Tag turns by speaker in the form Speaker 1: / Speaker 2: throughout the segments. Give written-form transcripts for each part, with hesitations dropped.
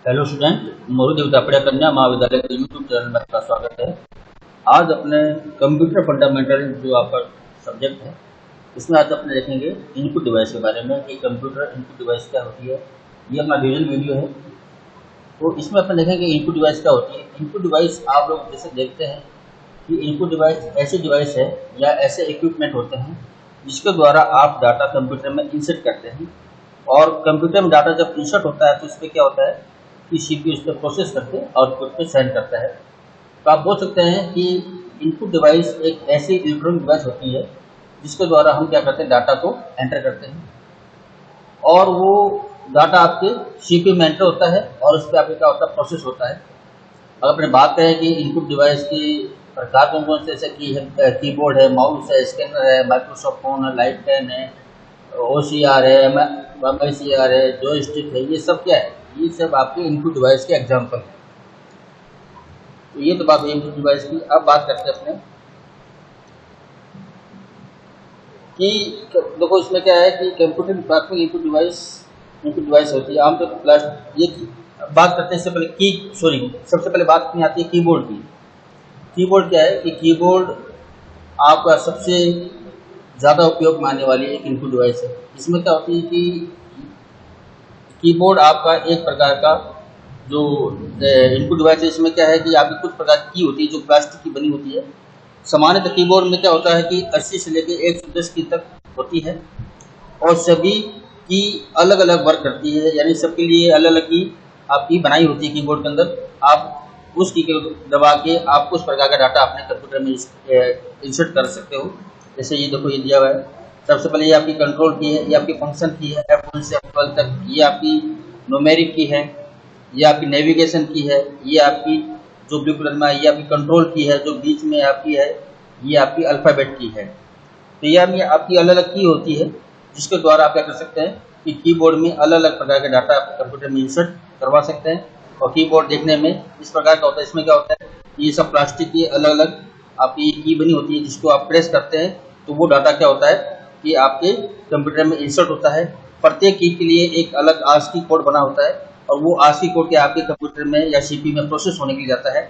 Speaker 1: Hello student, Moru देवता पढ़िया कन्या महाविद्यालय के यूट्यूब चैनल में आपका स्वागत है। आज अपने कंप्यूटर फंडामेंटल जो आपका सब्जेक्ट है, इसमें आज अपने देखेंगे इनपुट डिवाइस के बारे में कि कंप्यूटर इनपुट डिवाइस क्या होती है। ये अपना रिविजन वीडियो है, तो इसमें अपन देखेंगे इनपुट डिवाइस क्या होती है। इनपुट डिवाइस आप लोग जैसे देखते हैं कि इनपुट डिवाइस ऐसी डिवाइस है या ऐसे इक्विपमेंट होते हैं जिसके द्वारा आप डाटा कंप्यूटर में इंसर्ट करते हैं। और कंप्यूटर में डाटा जब इंसर्ट होता है तो इस पर क्या होता है कि सीपीयू इस पर प्रोसेस करके आउटपुट पे सेंड करता है। तो आप बोल सकते हैं कि इनपुट डिवाइस एक ऐसी इलेक्ट्रॉनिक डिवाइस होती है जिसके द्वारा हम क्या करते हैं, डाटा को एंटर करते हैं और वो डाटा आपके सीपीयू में एंटर होता है और उस पर आपके क्या होता है, प्रोसेस होता है। अगर अपने बात करें कि इनपुट डिवाइस की प्रकार कौन से, जैसे कि कीबोर्ड है, माउस है, स्कैनर है, माइक्रोसॉफ्ट फोन है, लाइट पेन है, OCR है, MICR है, जॉयस्टिक है, ये सब क्या है, ये सब आपके इनपुट डिवाइस के एग्जाम्पल हैं। तो ये तो बात है इनपुट डिवाइस की। अब बात करते हैं अपने कि देखो इसमें क्या है कि कंप्यूटर में प्राथमिक इनपुट डिवाइस होती है आमतौर पर प्लस ये बात करते हैं। इससे पहले सबसे पहले बात नहीं आती है कीबोर्ड की। कीबोर्ड क्या है कि कीबोर्ड आपका सबसे ज़्यादा उपयोग में आने वाली एक इनपुट डिवाइस है। इसमें क्या होती है कि कीबोर्ड आपका एक प्रकार का जो इनपुट डिवाइस है, इसमें क्या है कि आपकी कुछ प्रकार की होती है जो प्लास्टिक की बनी होती है। सामान्यतः कीबोर्ड में क्या होता है कि 80 से लेकर 110 की तक होती है और सभी की अलग अलग वर्क करती है, यानी सबके लिए अलग अलग की आपकी बनाई होती है कीबोर्ड के अंदर। आप उस की को दबा के आप उस प्रकार का डाटा अपने कंप्यूटर में इंसर्ट कर सकते हो। जैसे ये देखो, ये दिया हुआ है। सबसे पहले ये आपकी कंट्रोल की है, ये आपकी फंक्शन की है, F1 से F12 तक, ये आपकी न्यूमेरिक की है, ये आपकी नेविगेशन की है, ये आपकी जो ब्लू कलर में है ये आपकी कंट्रोल की है, जो बीच में आपकी है ये आपकी अल्फ़ाबेट की है। तो ये आपकी अलग अलग की होती है जिसके द्वारा आप क्या कर सकते हैं कि कीबोर्ड में अलग अलग प्रकार के डाटा आप कंप्यूटर में इंसर्ट करवा सकते हैं। और कीबोर्ड देखने में इस प्रकार का होता है। इसमें क्या होता है, ये सब प्लास्टिक की अलग अलग आपकी की बनी होती है जिसको आप प्रेस करते हैं तो वो डाटा क्या होता है कि आपके कंप्यूटर में इंसर्ट होता है। प्रत्येक की के लिए एक अलग ASCII कोड बना होता है और वो ASCII कोड के आपके कंप्यूटर में या सीपीयू में प्रोसेस होने के लिए जाता है।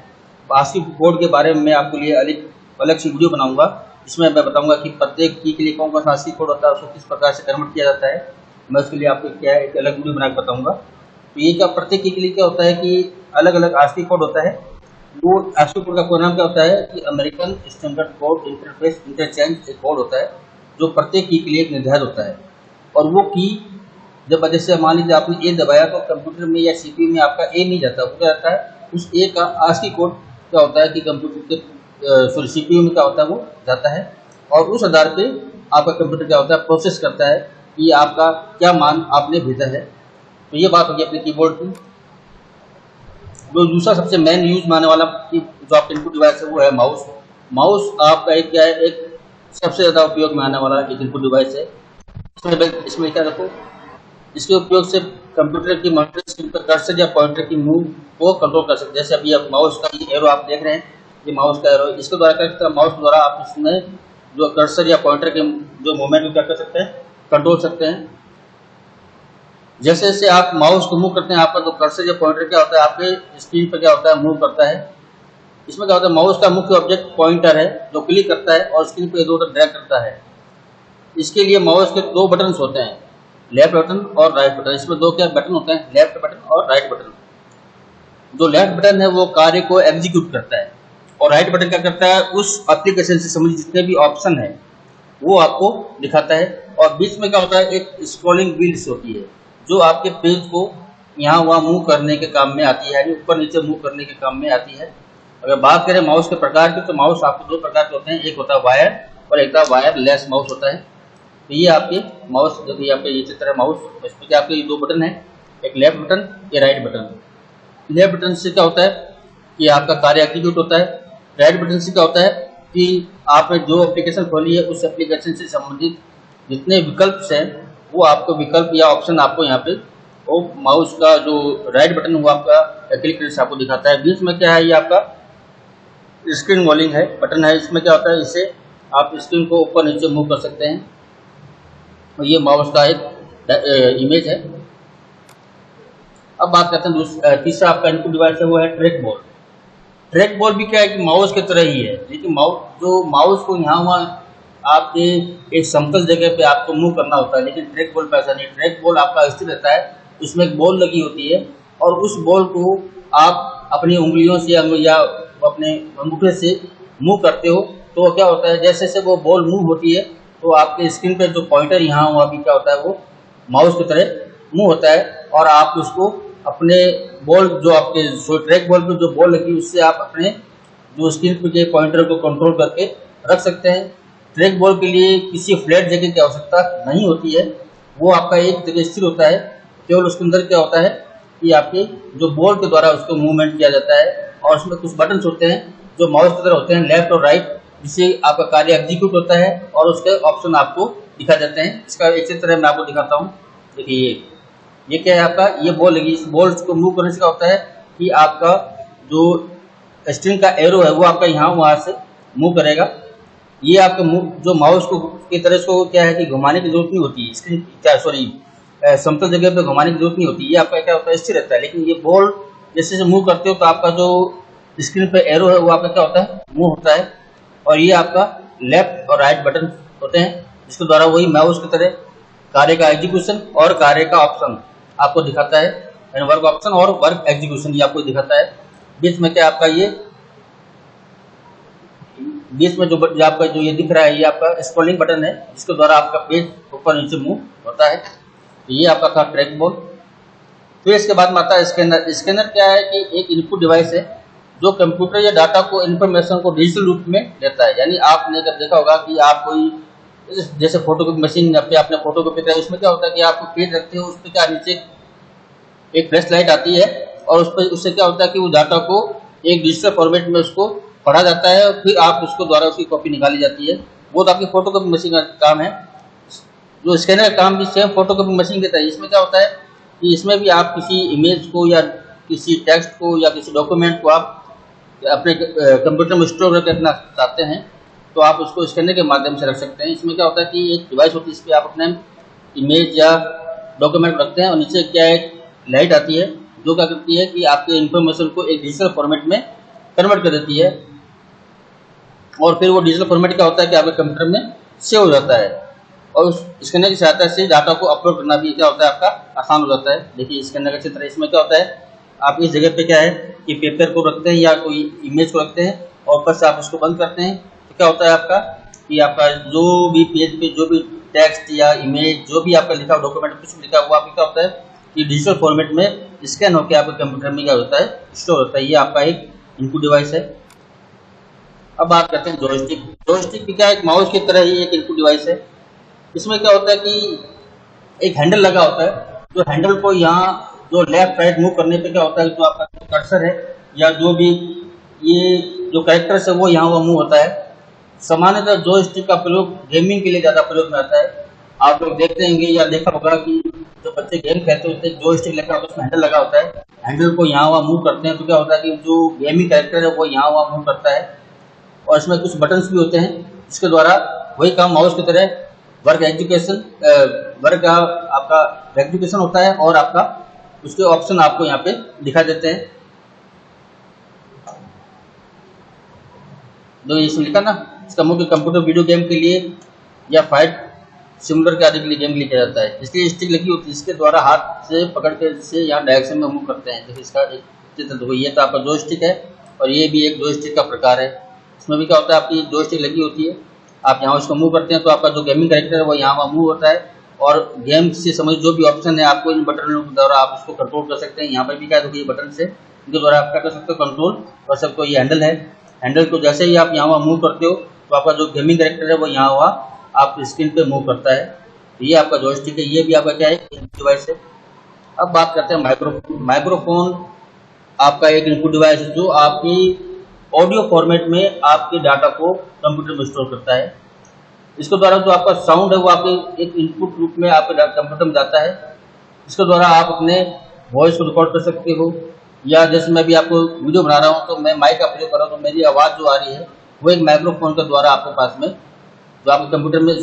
Speaker 1: ASCII कोड के बारे में मैं आपके लिए अलग से वीडियो बनाऊंगा जिसमें मैं बताऊंगा कि प्रत्येक की के लिए कौन कौन सा ASCII कोड होता है, उसको किस प्रकार से कन्वर्ट किया जाता है। मैं उसके लिए आपको क्या है एक अलग वीडियो बना के बताऊंगा। तो ये क्या प्रत्येक की के लिए क्या होता है कि अलग अलग ASCII कोड होता है। वो ASCII कोड का पूरा नाम क्या होता है कि American standard code interface interchange एक कोड होता है जो प्रत्येक की के लिए एक निर्धारित होता है। और वो की जब जैसे मान लीजिए आपने A दबाया तो कंप्यूटर में या सीपीयू में आपका A नहीं जाता, वो क्या जाता है उस A का ASCII कोड क्या होता है कि कंप्यूटर के सीपीयू में क्या होता है वो जाता है और उस आधार पे आपका कंप्यूटर क्या होता है प्रोसेस करता है कि आपका क्या मान आपने भेजा है। तो ये बात होगी अपने कीबोर्ड की। जो दूसरा सबसे मेन यूज में आने वाला जो आपका इनपुट डिवाइस है वो है माउस। माउस आपका एक क्या है, एक सबसे ज़्यादा उपयोग में आने वाला एक इनपुट डिवाइस है। इसमें क्या देखो, इसके उपयोग से कंप्यूटर की मॉनिटर स्क्रीन पर कर्सर या पॉइंटर की मूव को कंट्रोल कर सकते हैं। जैसे अभी आप माउस का ये एरो आप देख रहे हैं, ये माउस का एरो, इसके द्वारा क्या करते हैं, माउस द्वारा आप इसमें जो कर्सर या पॉइंटर के जो मूवमेंट को क्या कर सकते हैं, कंट्रोल सकते हैं। जैसे जैसे आप माउस को मूव करते हैं आपका जो कर्सर या पॉइंटर क्या होता है आपके स्क्रीन पर क्या होता है मूव करता है। इसमें क्या होता है, माउस का मुख्य ऑब्जेक्ट पॉइंटर है जो क्लिक करता है और स्क्रीन पर इधर उधर ड्रैग करता है। इसके लिए माउस के दो बटन होते हैं, लेफ्ट बटन और राइट बटन। इसमें दो क्या बटन होते हैं, लेफ्ट बटन और राइट बटन। जो लेफ्ट बटन है वो कार्य को एग्जीक्यूट करता है और राइट बटन क्या करता है, उस एप्लीकेशन से संबंधित जितने भी ऑप्शन है वो आपको दिखाता है। और बीच में क्या होता है, एक स्क्रॉलिंग व्हील्स होती है जो आपके पेज को यहाँ वहाँ मूव करने के काम में आती है, यानी ऊपर नीचे मूव करने के काम में आती है। अगर बात करें माउस के प्रकार की तो माउस आपको दो प्रकार के होते हैं, एक होता है वायर और एक वायरलेस माउस होता है। तो ये आपके माउस जो कि आपके ये चित्र है माउस, इसमें क्या आपके ये दो बटन है, एक लेफ्ट बटन एक राइट बटन। लेफ्ट बटन से क्या होता है कि आपका कार्य एग्जीक्यूट होता है। राइट बटन से क्या होता है कि आपने जो एप्लीकेशन खोली है उस एप्लीकेशन से संबंधित जितने विकल्प हैं वो आपको विकल्प या ऑप्शन आपको यहाँ पे वो माउस का जो राइट बटन वो आपका क्लिक करने से आपको दिखाता है। बीच में क्या है, ये आपका स्क्रीन रोलिंग है बटन है। इसमें क्या होता है, इससे आप स्क्रीन को ऊपर नीचे मूव कर सकते हैं। ये माउस का एक इमेज है। अब बात करते हैं तीसरा आपका इनपुट डिवाइस है, वो है ट्रैक बॉल। ट्रैक बॉल भी क्या है कि माउस की तरह ही है, लेकिन माउस को यहाँ वहाँ आपके एक समतल जगह पे आपको मूव करना होता है, लेकिन ट्रैक बॉल पे ऐसा नहीं। ट्रैक बॉल आपका स्थिर रहता है, उसमें एक बॉल लगी होती है और उस बॉल को आप अपनी उंगलियों से या अपने अंगूठे से मूव करते हो, तो क्या होता है जैसे जैसे वो बॉल मूव होती है तो आपके स्क्रीन पे जो पॉइंटर यहाँ वहाँ भी क्या होता है वो माउस की तरह मूव होता है, और आप उसको अपने बॉल जो आपके ट्रैक बॉल पे जो बॉल लगी उससे आप अपने जो स्क्रीन पे के पॉइंटर को कंट्रोल करके रख सकते हैं। ट्रैक बॉल के लिए किसी फ्लैट जगह की आवश्यकता नहीं होती है, वो आपका एक जगह स्थिर होता है। केवल उसके अंदर क्या होता है कि आपके जो बॉल के द्वारा उसको मूवमेंट किया जाता है, और उसमें कुछ बटन्स होते हैं जो माउस की तरह होते हैं, लेफ्ट और राइट, जिससे आपका कार्य एग्जीक्यूट होता है और उसके ऑप्शन आपको दिखा जाते हैं। इसका एक तरह मैं आपको दिखाता हूँ। देखिए ये क्या है आपका, ये बॉल लगी, इस बॉल को मूव करने से क्या होता है कि आपका जो स्क्रीन का एरो है वो आपका यहाँ वहाँ से मूव करेगा। ये आपका जो माउस को की तरह इसको क्या है कि घुमाने की जरूरत नहीं होती, स्क्रीन समतल जगह पे घुमाने की जरूरत नहीं होती, ये आपका क्या होता है स्थिर रहता है। लेकिन ये बॉल जैसे जैसे मूव करते हो तो आपका जो स्क्रीन पे एरो है वो आपका क्या होता है मूव होता है, और ये आपका लेफ्ट और राइट बटन होते हैं जिसके द्वारा वही माउस की तरह कार्य का एग्जीक्यूशन और कार्य का ऑप्शन आपको दिखाता है, यानी वर्क ऑप्शन और वर्क एग्जीक्यूशन ये आपको दिखाता है। बीच में क्या आपका ये बीच में जो आपका जो ये दिख रहा है ये आपका स्क्रॉलिंग बटन है, जिसके द्वारा आपका पेज ऊपर नीचे मूव होता है। तो ये आपका था ट्रैक बॉल। फिर इसके बाद में आता है स्कैनर। स्कैनर क्या है कि एक इनपुट डिवाइस है जो कंप्यूटर या डाटा को इन्फॉर्मेशन को डिजिटल रूप में देता है। यानी आपने जब देखा होगा कि आप कोई जैसे फोटोकॉपी मशीन पे आपने फोटोकॉपी करा, उसमें क्या होता है कि आप पेज रखते हो, उस पर क्या नीचे एक फ्लैश लाइट आती है और उससे क्या होता है कि वो डाटा को एक डिजिटल फॉर्मेट में उसको पढ़ा जाता है, और फिर आप उसको द्वारा उसकी कॉपी निकाली जाती है। वो तो आपकी फोटोकॉपी मशीन का काम है। जो स्कैनर का काम भी सेम फोटोकॉपी मशीन के है। इसमें क्या होता है कि इसमें भी आप किसी इमेज को या किसी टेक्स्ट को या किसी डॉक्यूमेंट को आप अपने कंप्यूटर में स्टोर करके रखना चाहते हैं तो आप उसको स्कैनर के माध्यम से रख सकते हैं। इसमें क्या होता है कि एक डिवाइस होती है, इस पर आप अपने इमेज या डॉक्यूमेंट रखते हैं और नीचे क्या एक लाइट आती है जो क्या करती है कि आपके इन्फॉर्मेशन को एक डिजिटल फॉर्मेट में कन्वर्ट कर देती है, और फिर वो डिजिटल फॉर्मेट क्या होता है कि आपके कंप्यूटर में सेव हो जाता है, और उस स्कैनर की सहायता से डाटा को अपलोड करना भी क्या होता है आपका आसान हो जाता है। देखिए स्कैनर का चित्र, इसमें क्या होता है आप इस जगह पे क्या है कि पेपर को रखते हैं या कोई इमेज को रखते हैं और ऊपर से आप उसको बंद करते हैं, तो क्या होता है आपका कि आपका जो भी पेज पे जो भी टेक्स्ट या इमेज जो भी आपका लिखा हुआ डॉक्यूमेंट कुछ भी लिखा हुआ आपका क्या होता है कि डिजिटल फॉर्मेट में स्कैन होकर आपके कंप्यूटर में क्या होता है स्टोर होता है। ये आपका एक इनपुट डिवाइस है। अब बात करते हैं जॉयस्टिक। जॉयस्टिक भी क्या एक माउस की तरह ही एक इनपुट डिवाइस है। इसमें क्या होता है कि एक हैंडल लगा होता है, जो हैंडल को यहाँ जो लेफ्ट राइट मूव करने पे क्या होता है जो आपका कर्सर है या जो भी ये जो कैरेक्टर्स है वो यहाँ वो मूव होता है। सामान्यतः जॉयस्टिक का प्रयोग गेमिंग के लिए ज़्यादा प्रयोग में आता है। आप लोग देखते होंगे या देखा होगा कि जो बच्चे गेम खेलते होते हैं जॉयस्टिक लेकर होता है, उसमें हैंडल लगा होता है, हैंडल को यहाँ वहाँ मूव करते हैं तो क्या होता है कि जो गेमिंग कैरेक्टर है वो यहाँ वहाँ मूव करता है, और इसमें कुछ बटन्स भी होते हैं जिसके द्वारा वही काम माउस की तरह वर्क आपका एग्जीक्यूशन होता है और आपका उसके ऑप्शन आपको यहाँ पे दिखा देते हैं। जो इसमें लिखा ना, इसका मुख्य कंप्यूटर वीडियो गेम के लिए या फाइट सिमुलर के आदि के लिए गेम लिखा जाता है, इसलिए स्टिक लगी होती है, इसके द्वारा हाथ से पकड़ के से यहाँ डायरेक्शन में मूव करते हैं। देखिए इसका एक चित्र देखो, ये तो आपका जॉयस्टिक है और ये भी एक जॉयस्टिक का प्रकार है। इसमें भी क्या होता है आपकी जॉयस्टिक लगी होती है, आप यहाँ उसको मूव करते हैं तो आपका जो गेमिंग कैरेक्टर है वो यहाँ वहाँ मूव होता है, और गेम से समझ जो भी ऑप्शन है आपको इन बटनों के द्वारा आप उसको कंट्रोल कर सकते हैं। यहाँ पर भी क्या है, ये बटन से इनके द्वारा आप क्या कर सकते हो कंट्रोल कर सकते हो। ये हैंडल है, हैंडल को जैसे ही आप यहाँ वहाँ मूव करते हो तो आपका जो गेमिंग कैरेक्टर है वो यहाँ वहाँ आप स्क्रीन पे मूव करता है। तो ये आपका जॉयस्टिक है, ये भी आपका क्या है डिवाइस है। अब बात करते हैं माइक्रोफोन। माइक्रोफोन आपका एक इनपुट डिवाइस है जो आपकी ऑडियो फॉर्मेट में आपके डाटा को कंप्यूटर में स्टोर करता है। इसके द्वारा जो आपका साउंड है वो आपके एक इनपुट रूप में आपके कंप्यूटर में जाता है। इसके द्वारा आप अपने वॉइस को रिकॉर्ड कर सकते हो, या जैसे मैं भी आपको वीडियो बना रहा हूँ तो मैं माइक का प्रयोग कर रहा हूँ तो मेरी आवाज़ जो आ रही है वो एक माइक्रोफोन के द्वारा आपके पास में जो आपके कंप्यूटर में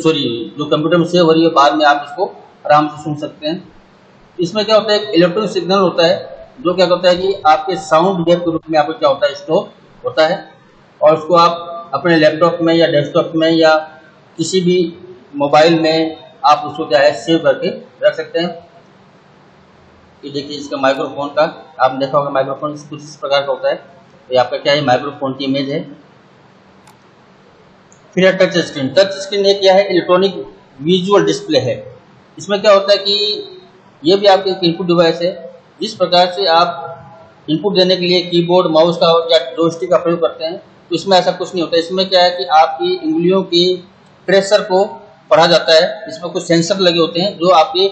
Speaker 1: जो कंप्यूटर में सेव हो रही है बाद में आप इसको आराम से सुन सकते हैं। इसमें क्या होता है एक इलेक्ट्रॉनिक सिग्नल होता है जो क्या करता है कि आपके साउंड वेव के रूप में आपको क्या होता है, स्टोर होता है, और उसको आप अपने लैपटॉप में या डेस्कटॉप में या किसी भी मोबाइल में आप उसको क्या है सेव करके रख सकते हैं। ये देखिए इसका माइक्रोफोन का, आपने देखा होगा माइक्रोफोन कुछ इस प्रकार का होता है। तो ये आपका क्या है, माइक्रोफोन की इमेज है। फिर है टच स्क्रीन। टच स्क्रीन एक क्या है, इलेक्ट्रॉनिक विजुअल डिस्प्ले है। इसमें क्या होता है कि ये भी आपके एक इनपुट डिवाइस है। जिस प्रकार से आप इनपुट देने के लिए कीबोर्ड, माउस का या जॉयस्टिक का प्रयोग करते हैं, तो इसमें ऐसा कुछ नहीं होता। इसमें क्या है कि आपकी उंगलियों की प्रेशर को पढ़ा जाता है। इसमें कुछ सेंसर लगे होते हैं जो आपके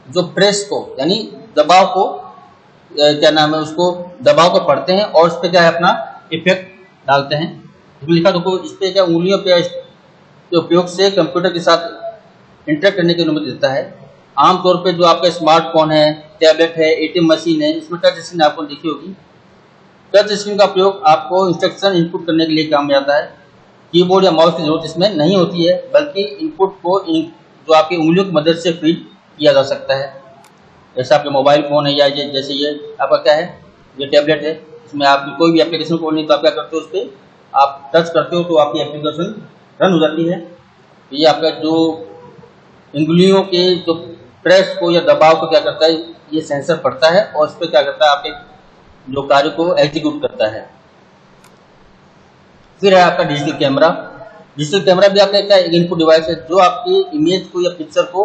Speaker 1: जो प्रेस को यानी दबाव को क्या नाम है उसको दबाव को पढ़ते हैं और उस पर क्या है अपना इफेक्ट डालते हैं। इसमें लिखा देखो, इस पर क्या उंगलियों के उपयोग से कंप्यूटर के साथ इंटरेक्ट करने की अनुमति देता है। आमतौर पे जो आपका स्मार्टफोन है, टैबलेट है, एटीएम मशीन है, इसमें टच स्क्रीन आपको देखी होगी। टच स्क्रीन का प्रयोग आपको इंस्ट्रक्शन इनपुट करने के लिए काम में आता है। कीबोर्ड या माउस की जरूरत इसमें नहीं होती है, बल्कि इनपुट को जो आपकी उंगलियों की मदद से फीड किया जा सकता है। जैसे आपके मोबाइल फ़ोन है या जैसे ये आपका क्या है, ये टैबलेट है, इसमें आपकी कोई भी एप्लीकेशन खोलनी तो आप क्या करते हो, उस पर आप टच करते हो तो आपकी एप्लीकेशन रन हो जाती है। तो ये आपका जो उंगलियों के जो प्रेस को या दबाव को क्या करता है, ये सेंसर पढ़ता है और उस पर क्या करता है, आपके जो कार्य को एग्जीक्यूट करता है। फिर है आपका डिजिटल कैमरा। डिजिटल कैमरा भी आपका क्या इनपुट डिवाइस है जो आपकी इमेज को या पिक्चर को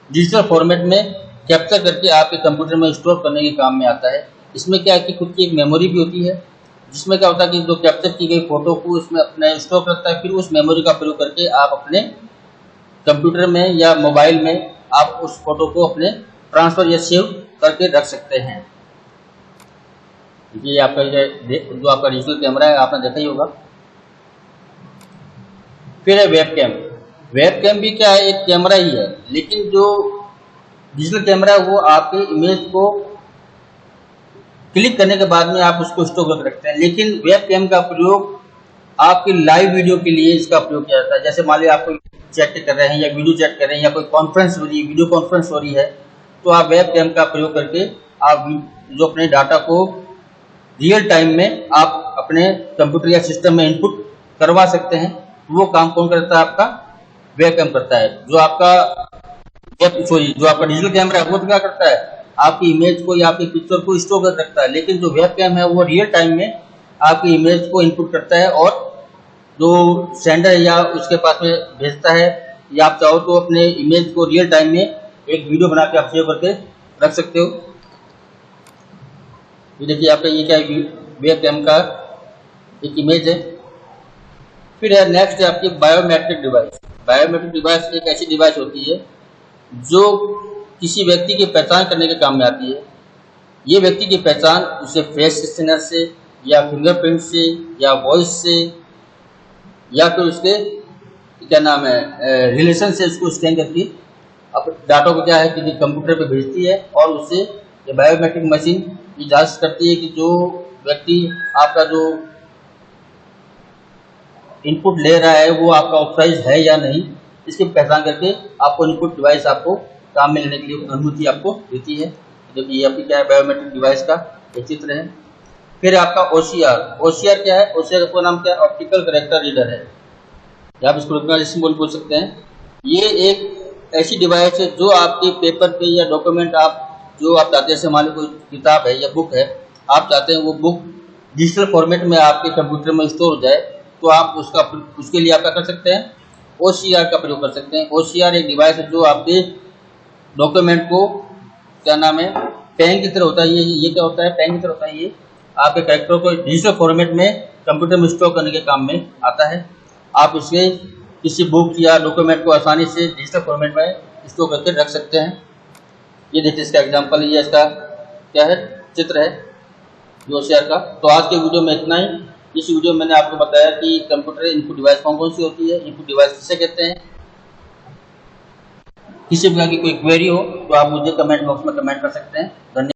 Speaker 1: डिजिटल फॉर्मेट में कैप्चर करके आपके कंप्यूटर में स्टोर करने के काम में आता है। इसमें क्या है कि खुद की एक मेमोरी भी होती है, जिसमें क्या होता है कि जो कैप्चर की गई फोटो को उसमें अपने स्टोर करता है। फिर उस मेमोरी का प्रयोग करके आप अपने कंप्यूटर में या मोबाइल में आप उस फोटो को अपने ट्रांसफर या सेव करके रख सकते हैं। ये आपका जो आपका डिजिटल कैमरा है आपने देखा ही होगा। फिर है वेबकैम। वेबकैम भी क्या है, एक कैमरा ही है, लेकिन जो डिजिटल कैमरा है वो आपके इमेज को क्लिक करने के बाद में आप उसको स्टोर करके रखते हैं। लेकिन वेबकैम का प्रयोग आपकी लाइव वीडियो के लिए इसका प्रयोग किया जाता है। जैसे मान लीजिए आप कोई चैट कर रहे हैं या वीडियो चैट कर रहे हैं या कोई कॉन्फ्रेंस हो रही है, वीडियो कॉन्फ्रेंस हो रही है, तो आप वेबकैम का प्रयोग करके आप जो अपने डाटा को रियल टाइम में आप अपने कंप्यूटर या सिस्टम में इनपुट करवा सकते हैं। वो काम कौन करता है, आपका वेबकैम करता है। जो आपका डिजिटल कैमरा है वो तो क्या करता है, आपकी इमेज को या आपकी पिक्चर को स्टोर कर रखता है। लेकिन जो वेबकैम है वो रियल टाइम में आपकी इमेज को इनपुट करता है और जो सेंडर या उसके पास में भेजता है, या आप चाहो तो अपने इमेज को रियल टाइम में एक वीडियो बना के आप सेव करके रख सकते हो। ये देखिए आपका ये क्या है, वेबकैम का एक इमेज है। फिर है नेक्स्ट है आपकी बायोमेट्रिक डिवाइस। बायोमेट्रिक डिवाइस एक ऐसी डिवाइस होती है जो किसी व्यक्ति की पहचान करने के काम में आती है। ये व्यक्ति की पहचान उसे फेस स्कैनर से या फिंगरप्रिंट से या वॉइस से या फिर उसके क्या नाम है रिलेशन से उसको स्कैन करके अब डाटा को क्या है कि कंप्यूटर पे भेजती है और उससे ये बायोमेट्रिक मशीन ये जांच करती है कि जो व्यक्ति आपका जो इनपुट ले रहा है वो आपका ऑथराइज है या नहीं, इसकी पहचान करके आपको इनपुट डिवाइस आपको काम में लेने के लिए अनुमति आपको देती है। देखिए ये आपकी क्या है, बायोमेट्रिक डिवाइस का एक चित्र है। फिर आपका OCR। OCR क्या है, OCR का नाम क्या है, ऑप्टिकल कैरेक्टर रीडर है, या आप इसको बोल सकते हैं। ये एक ऐसी डिवाइस है जो आपके पेपर पे या डॉक्यूमेंट आप जो आप चाहते हैं, जैसे मान लो कोई किताब है या बुक है, आप चाहते हैं वो बुक डिजिटल फॉर्मेट में आपके कंप्यूटर में स्टोर हो जाए, तो आप उसके लिए आप क्या कर सकते हैं, OCR का प्रयोग कर सकते हैं। OCR एक डिवाइस है जो आपके डॉक्यूमेंट को क्या नाम है पेन की तरह होता है। ये क्या होता है, पेन की तरह होता है। ये आपके कैरेक्टर को डिजिटल फॉर्मेट में कंप्यूटर में स्टोर करने के काम में आता है। आप इसके किसी बुक या डॉक्यूमेंट को आसानी से डिजिटल फॉर्मेट में स्टोर करके रख सकते हैं। ये देखिए इसका एग्जांपल, ये इसका क्या है, चित्र है OCR का। तो आज के वीडियो में इतना ही। इस वीडियो में मैंने आपको बताया कि कंप्यूटर इनपुट डिवाइस कौन कौन सी होती है, इनपुट डिवाइस किसे कहते हैं। किसी प्रकार की कोई क्वेरी हो तो आप मुझे कमेंट बॉक्स में कमेंट कर सकते हैं। धन्यवाद।